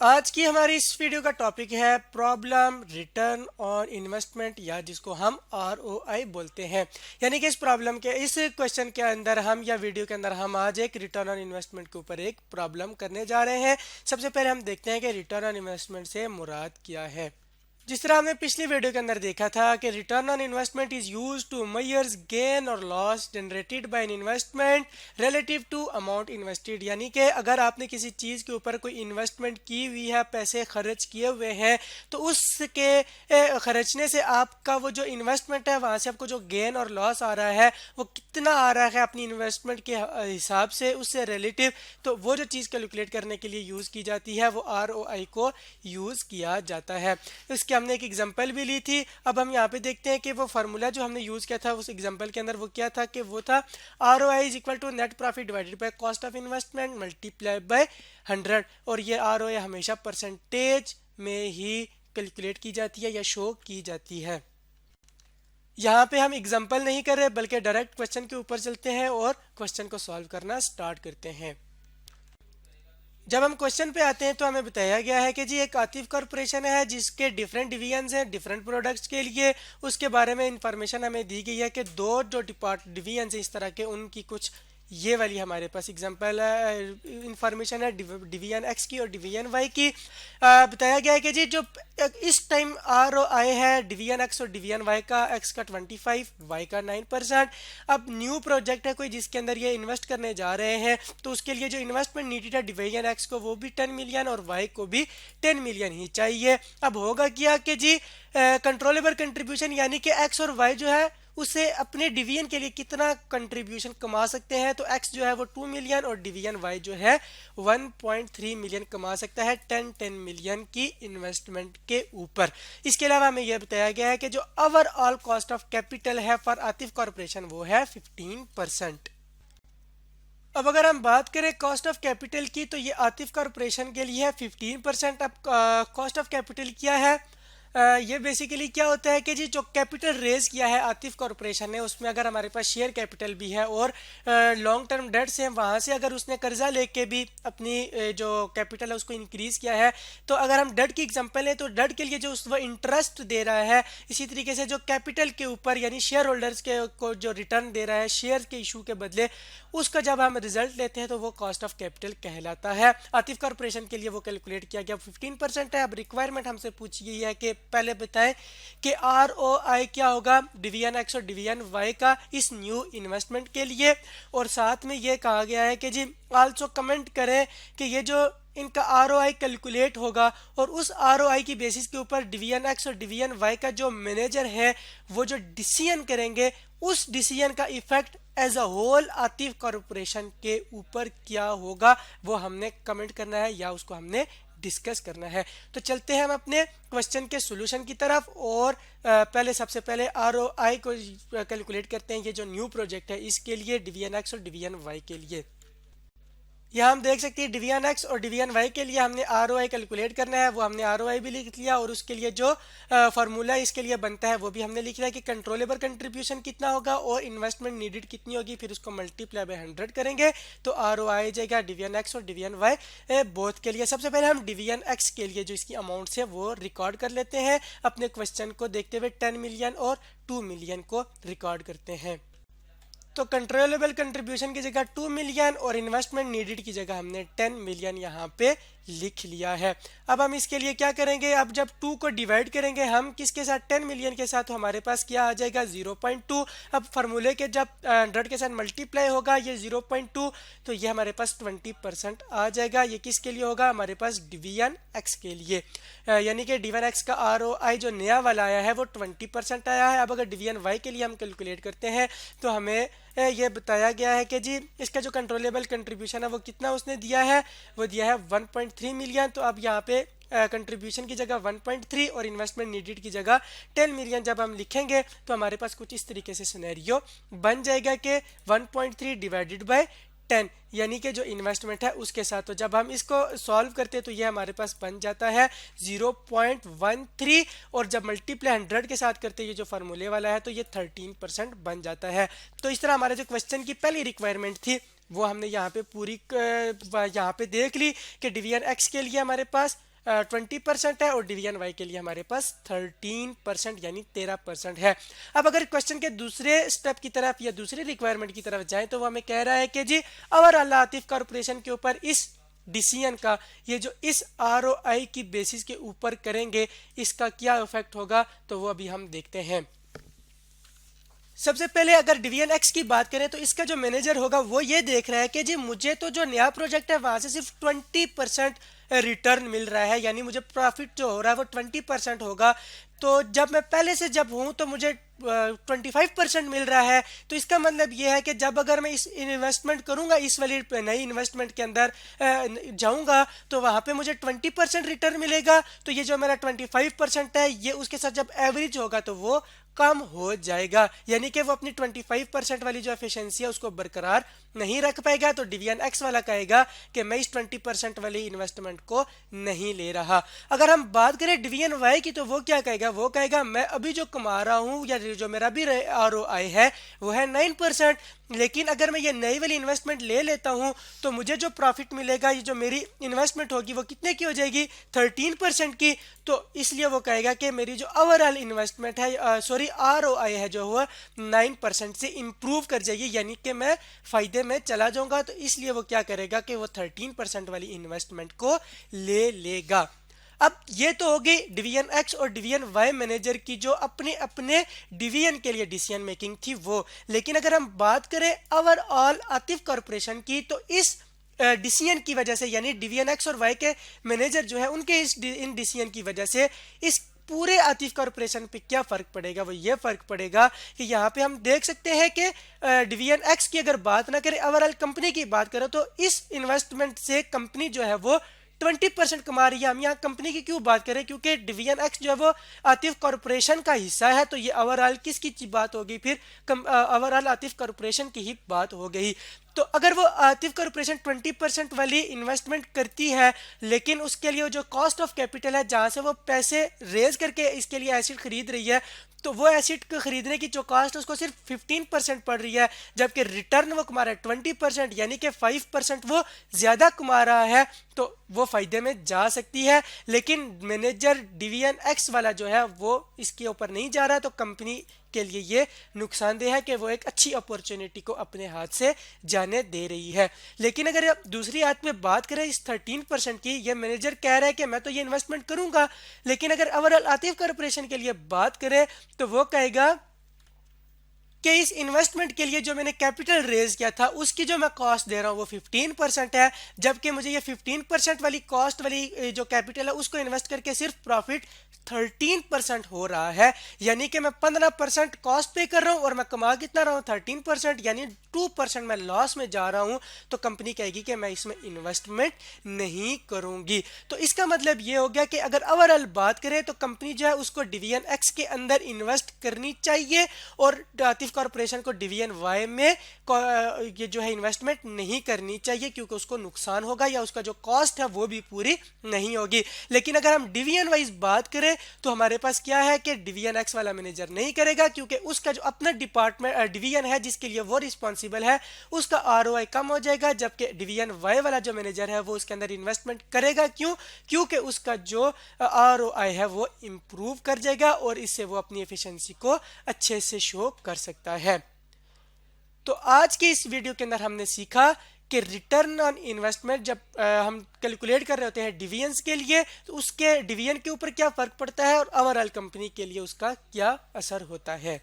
आज की हमारी इस वीडियो का टॉपिक है प्रॉब्लम रिटर्न ऑन इन्वेस्टमेंट, या जिसको हम ROI बोलते हैं। यानी कि इस क्वेश्चन के अंदर हम या वीडियो के अंदर हम आज एक रिटर्न ऑन इन्वेस्टमेंट के ऊपर एक प्रॉब्लम करने जा रहे हैं। सबसे पहले हम देखते हैं कि रिटर्न ऑन इन्वेस्टमेंट से मुराद क्या है। जिस तरह हमने पिछली वीडियो के अंदर देखा था कि return on investment is use to measures gain और loss generated by an investment relative to amount invested. यानी कि अगर आपने किसी चीज़ के ऊपर कोई इन्वेस्टमेंट की हुई है, पैसे खर्च किए हुए हैं, तो उसके खर्चने से आपका वो जो इन्वेस्टमेंट है वहाँ से आपको जो गेन और लॉस आ रहा है वो कितना आ रहा है अपनी इन्वेस्टमेंट के हिसाब से, उससे रिलेटिव, तो वो जो चीज़ कैलकुलेट करने के लिए यूज़ की जाती है वो ROI को यूज़ किया जाता है। इसके हमने एक एग्जांपल भी ली थी। अब हम यहाँ पे देखते हैं कि वो फार्मूला जो हमने यूज़ किया था उस एग्जांपल के अंदर वो क्या था कि वो था ROI is equal to net profit divided by cost of investment multiply by 100। और ये ROI हमेशा परसेंटेज में ही कैलकुलेट की जाती है या शो की जाती है। यहाँ पे हम एग्जांपल नहीं कर रहे बल्कि डायरेक्ट क्वेश्चन के ऊपर चलते हैं और क्वेश्चन को सॉल्व करना स्टार्ट करते हैं। जब हम क्वेश्चन पे आते हैं तो हमें बताया गया है कि जी एक आतिफ कॉरपोरेशन है जिसके डिफरेंट डिवीजन्स हैं डिफरेंट प्रोडक्ट्स के लिए। उसके बारे में इंफॉर्मेशन हमें दी गई है कि दो जो डिवीजन्स हैं इस तरह के, उनकी कुछ ये वाली हमारे पास एग्जांपल इंफॉर्मेशन है डिवीजन एक्स की और डिवीजन वाई की। बताया गया है कि जी जो इस टाइम ROI है डिवीजन एक्स और डिवीजन वाई का, एक्स का 25, वाई का 9%। अब न्यू प्रोजेक्ट है कोई जिसके अंदर ये इन्वेस्ट करने जा रहे हैं, तो उसके लिए जो इन्वेस्टमेंट नीडेड है डिवीजन एक्स को वो भी 10 मिलियन और वाई को भी 10 मिलियन ही चाहिए। अब होगा क्या कि जी कंट्रोलेबल कंट्रीब्यूशन यानी कि एक्स और वाई जो है उसे अपने डिवीजन के लिए कितना कंट्रीब्यूशन कमा सकते हैं, तो एक्स जो है वो 2 मिलियन और डिवीजन वाई जो है 1.3 मिलियन कमा सकता है 10 मिलियन की इन्वेस्टमेंट के ऊपर। इसके अलावा हमें यह बताया गया है कि जो ओवरऑल कॉस्ट ऑफ कैपिटल है फॉर आतिफ कॉरपोरेशन वो है 15%। अब अगर हम बात करें कॉस्ट ऑफ कैपिटल की, तो ये आतिफ कॉरपोरेशन के लिए है 15%। अब कॉस्ट ऑफ कैपिटल क्या है? ये बेसिकली क्या होता है कि जी जो कैपिटल रेज किया है आतिफ कॉरपोरेशन ने, उसमें अगर हमारे पास शेयर कैपिटल भी है और लॉन्ग टर्म डेट्स हैं, वहाँ से अगर उसने कर्जा लेके भी अपनी जो कैपिटल है उसको इंक्रीज किया है, तो अगर हम डेट की एग्जांपल है तो डेट के लिए जो वो इंटरेस्ट दे रहा है, इसी तरीके से जो कैपिटल के ऊपर यानी शेयर होल्डर्स के को जो रिटर्न दे रहा है शेयर के इशू के बदले, उसका जब हम रिजल्ट लेते हैं तो वो कॉस्ट ऑफ कैपिटल कहलाता है। आतिफ कॉरपोरेशन के लिए वो कैलकुलेट किया गया 15% है। अब रिक्वायरमेंट हमसे पूछी गई है कि पहले बताएं कि ROI क्या होगा डिवीजन एक्स और डिवीजन वाई का इस न्यू इन्वेस्टमेंट के लिए, और साथ में ये कहा गया है कि जी आल्सो कमेंट करें कि ये जो इनका ROI कैलकुलेट होगा और उस ROI की बेसिस के ऊपर डिवीजन एक्स और डिवीजन वाई का जो मैनेजर है वो जो डिसीजन करेंगे, उस डिसीजन का effect as a whole Atif corporation के ऊपर क्या होगा वो हमने कमेंट करना है या उसको हमने डिस्कस करना है। तो चलते हैं हम अपने क्वेश्चन के सॉल्यूशन की तरफ, और सबसे पहले ROI को कैलकुलेट करते हैं। ये जो न्यू प्रोजेक्ट है इसके लिए डिवीजन एक्स और डिवीजन वाई के लिए, यहाँ हम देख सकते हैं डिवीजन एक्स और डिवीजन वाई के लिए हमने ROI कैलकुलेट करना है, वो हमने ROI भी लिख लिया, और उसके लिए जो फार्मूला इसके लिए बनता है वो भी हमने लिख लिया कि कंट्रोलेबल कंट्रीब्यूशन कितना होगा और इन्वेस्टमेंट नीडेड कितनी होगी, फिर उसको मल्टीप्लाई बाय 100 करेंगे तो ROI जाएगा डिवीजन एक्स और डिवीजन वाई बोथ के लिए। सबसे पहले हम डिवीजन एक्स के लिए जो इसकी अमाउंट है वो रिकॉर्ड कर लेते हैं अपने क्वेश्चन को देखते हुए। 10 मिलियन और 2 मिलियन को रिकॉर्ड करते हैं। तो कंट्रोलेबल कंट्रीब्यूशन की जगह 2 मिलियन और इन्वेस्टमेंट नीडेड की जगह हमने 10 मिलियन यहाँ पे लिख लिया है। अब हम इसके लिए क्या करेंगे, अब जब 2 को डिवाइड करेंगे हम किसके साथ, 10 मिलियन के साथ, तो हमारे पास क्या आ जाएगा 0.2। अब फार्मूले के जब 100 के साथ मल्टीप्लाई होगा ये 0.2, तो ये हमारे पास 20% आ जाएगा। ये किसके लिए होगा, हमारे पास डिवीजन एक्स के लिए, यानी कि डिवीजन एक्स का ROI जो नया वाला आया है वो 20% आया है। अब अगर डिवीजन वाई के लिए हम कैलकुलेट करते हैं तो हमें ये बताया गया है कि जी इसका जो कंट्रोलेबल कंट्रीब्यूशन है वो कितना उसने दिया है, वो दिया है 1.3 मिलियन। तो अब यहाँ पे कंट्रीब्यूशन की जगह 1.3 और इन्वेस्टमेंट नीडेड की जगह 10 मिलियन जब हम लिखेंगे तो हमारे पास कुछ इस तरीके से सिनेरियो बन जाएगा कि 1.3 डिवाइडेड बाय 10 यानी कि जो इन्वेस्टमेंट है उसके साथ। तो जब हम इसको सॉल्व करते हैं तो ये हमारे पास बन जाता है 0.13, और जब मल्टीप्लाई 100 के साथ करते हैं ये जो फार्मूले वाला है तो ये 13% बन जाता है। तो इस तरह हमारे जो क्वेश्चन की पहली रिक्वायरमेंट थी वो हमने यहाँ पे पूरी यहाँ पे देख ली कि डिवीजन एक्स के लिए हमारे पास 20% है और डिवीजन वाई के लिए हमारे पास 13% यानी 13% है। अब अगर क्वेश्चन के दूसरे स्टेप की तरफ या दूसरे रिक्वायरमेंट की तरफ जाएं तो वो हमें कह रहा है कि जी ओवरऑल आतिफ कॉर्पोरेशन के ऊपर इस डिसीजन का, ये जो इस आरओआई की बेसिस के ऊपर करेंगे, इसका क्या इफेक्ट होगा, तो वो अभी हम देखते हैं। सबसे पहले अगर डिवीजन एक्स की बात करें तो इसका जो मैनेजर होगा वो ये देख रहा है कि जी मुझे तो जो नया प्रोजेक्ट है वहां से सिर्फ 20% रिटर्न मिल रहा है, यानी मुझे प्रॉफिट जो हो रहा है वो 20% होगा। तो जब मैं पहले से जब हूं तो मुझे 25% मिल रहा है, तो इसका मतलब ये है कि जब अगर मैं इस इन्वेस्टमेंट करूंगा, इस वाली नई इन्वेस्टमेंट के अंदर जाऊंगा तो वहां पे मुझे 20% रिटर्न मिलेगा। तो ये जो मेरा 25% है ये उसके साथ जब एवरेज होगा तो वो कम हो जाएगा, यानी कि वो अपनी 25% वाली जो एफिशिएंसी है उसको बरकरार नहीं रख पाएगा। तो डिवीजन एक्स वाला कहेगा कि मैं इस 20% वाली इन्वेस्टमेंट को नहीं ले रहा। अगर हम बात करें डिवीजन वाई की तो वो क्या कहेगा, वो कहेगा मैं अभी जो कमा रहा हूं या जो मेरा भी आरओआई है वो है 9%, लेकिन अगर मैं ये नई वाली इन्वेस्टमेंट ले लेता हूं तो मुझे जो प्रॉफिट मिलेगा, ये जो मेरी इन्वेस्टमेंट होगी वो कितने की हो जाएगी, 13% की। तो इसलिए वो कहेगा कि मेरी जो ओवरऑल इन्वेस्टमेंट है, सॉरी आरओआई है जो हुआ 9% से इंप्रूव कर जाएगी, यानी कि मैं फायदे में चला जाऊंगा। तो इसलिए वो क्या करेगा कि वो 13% वाली इन्वेस्टमेंट को ले लेगा। अब ये तो हो गई डिवीजन एक्स और डिवीजन वाई मैनेजर की जो अपने अपने डिवीजन के लिए डिसीजन मेकिंग थी वो। लेकिन अगर हम बात करें ओवरऑल आतिफ कॉर्पोरेशन की तो इस डिसीजन की वजह से, यानी डिवीजन एक्स और वाई के मैनेजर जो है उनके इन डिसीजन की वजह से इस पूरे आतिफ कॉर्पोरेशन पे क्या फर्क पड़ेगा, वो ये फर्क पड़ेगा कि यहाँ पे हम देख सकते हैं कि डिवीजन एक्स की अगर बात ना करें, ओवरऑल कंपनी की बात करें तो इस इन्वेस्टमेंट से कंपनी जो है वो 20% कमा रही है। हम यहाँ कंपनी की क्यों बात करें, क्योंकि डिवीजन एक्स जो है वो आतिफ कॉर्पोरेशन का हिस्सा है। तो ये ओवरऑल किसकी बात होगी, फिर ओवरऑल आतिफ कॉर्पोरेशन की ही बात हो गई। तो अगर वो आतिफ कॉर्पोरेशन 20% वाली इन्वेस्टमेंट करती है, लेकिन उसके लिए जो कॉस्ट ऑफ कैपिटल है, जहां से वो पैसे रेज करके इसके लिए एसिड खरीद रही है, तो वो एसिड को खरीदने की जो कॉस्ट है उसको सिर्फ 15% पड़ रही है, जबकि रिटर्न वो कमा रहा है 20%, यानी कि 5% वो ज्यादा कमा रहा है। तो वो फायदे में जा सकती है। लेकिन मैनेजर डिवीजन एक्स वाला जो है वो इसके ऊपर नहीं जा रहा, तो कंपनी के लिए ये नुकसानदेह है कि वो एक अच्छी अपॉर्चुनिटी को अपने हाथ से जाने दे रही है। लेकिन अगर दूसरी हाथ में बात करें इस 13% की, ये मैनेजर कह रहा है कि मैं तो ये इन्वेस्टमेंट करूंगा, लेकिन अगर ओवरऑल आतिफ कॉर्पोरेशन के लिए बात करें तो वो कहेगा कि इस इन्वेस्टमेंट के लिए जो मैंने कैपिटल रेज किया था उसकी जो मैं कॉस्ट दे रहा हूँ वो 15% है, जबकि मुझे ये 15% वाली कॉस्ट वाली जो कैपिटल है उसको इन्वेस्ट करके सिर्फ प्रॉफिट 13% हो रहा है, यानी कि मैं 15% कॉस्ट पे कर रहा हूँ और मैं कमा कितना रहा हूँ 13%, यानी 2% मैं लॉस में जा रहा हूँ। तो कंपनी कहेगी कि मैं इसमें इन्वेस्टमेंट नहीं करूंगी। तो इसका मतलब ये हो गया कि अगर ओवरऑल बात करें तो कंपनी जो है उसको डिवीजन एक्स के अंदर इन्वेस्ट करनी चाहिए और आतिफ कॉर्पोरेशन को डिवीजन वाई में ये जो है इन्वेस्टमेंट नहीं करनी चाहिए, क्योंकि उसको नुकसान होगा या उसका जो कॉस्ट है वो भी पूरी नहीं होगी। लेकिन अगर हम डिवीजन वाइज बात करें तो हमारे पास क्या है कि डिवीजन एक्स वाला मैनेजर नहीं करेगा, क्योंकि उसका जो अपना डिपार्टमेंट डिवीजन है जिसके लिए वो रिस्पॉन्सिबल है उसका आरओआई कम हो जाएगा, जबकि डिवीजन वाई वाला जो मैनेजर है वो उसके अंदर इन्वेस्टमेंट करेगा। क्यों? क्योंकि उसका जो आरओआई है वो इंप्रूव कर जाएगा और इससे वो अपनी एफिशिएंसी को अच्छे से शो कर सकता है। तो आज के इस वीडियो के अंदर हमने सीखा कि रिटर्न ऑन इन्वेस्टमेंट जब हम कैलकुलेट कर रहे होते हैं डिवीजन्स के लिए तो उसके डिवीजन के ऊपर क्या फर्क पड़ता है और ओवरऑल कंपनी के लिए उसका क्या असर होता है।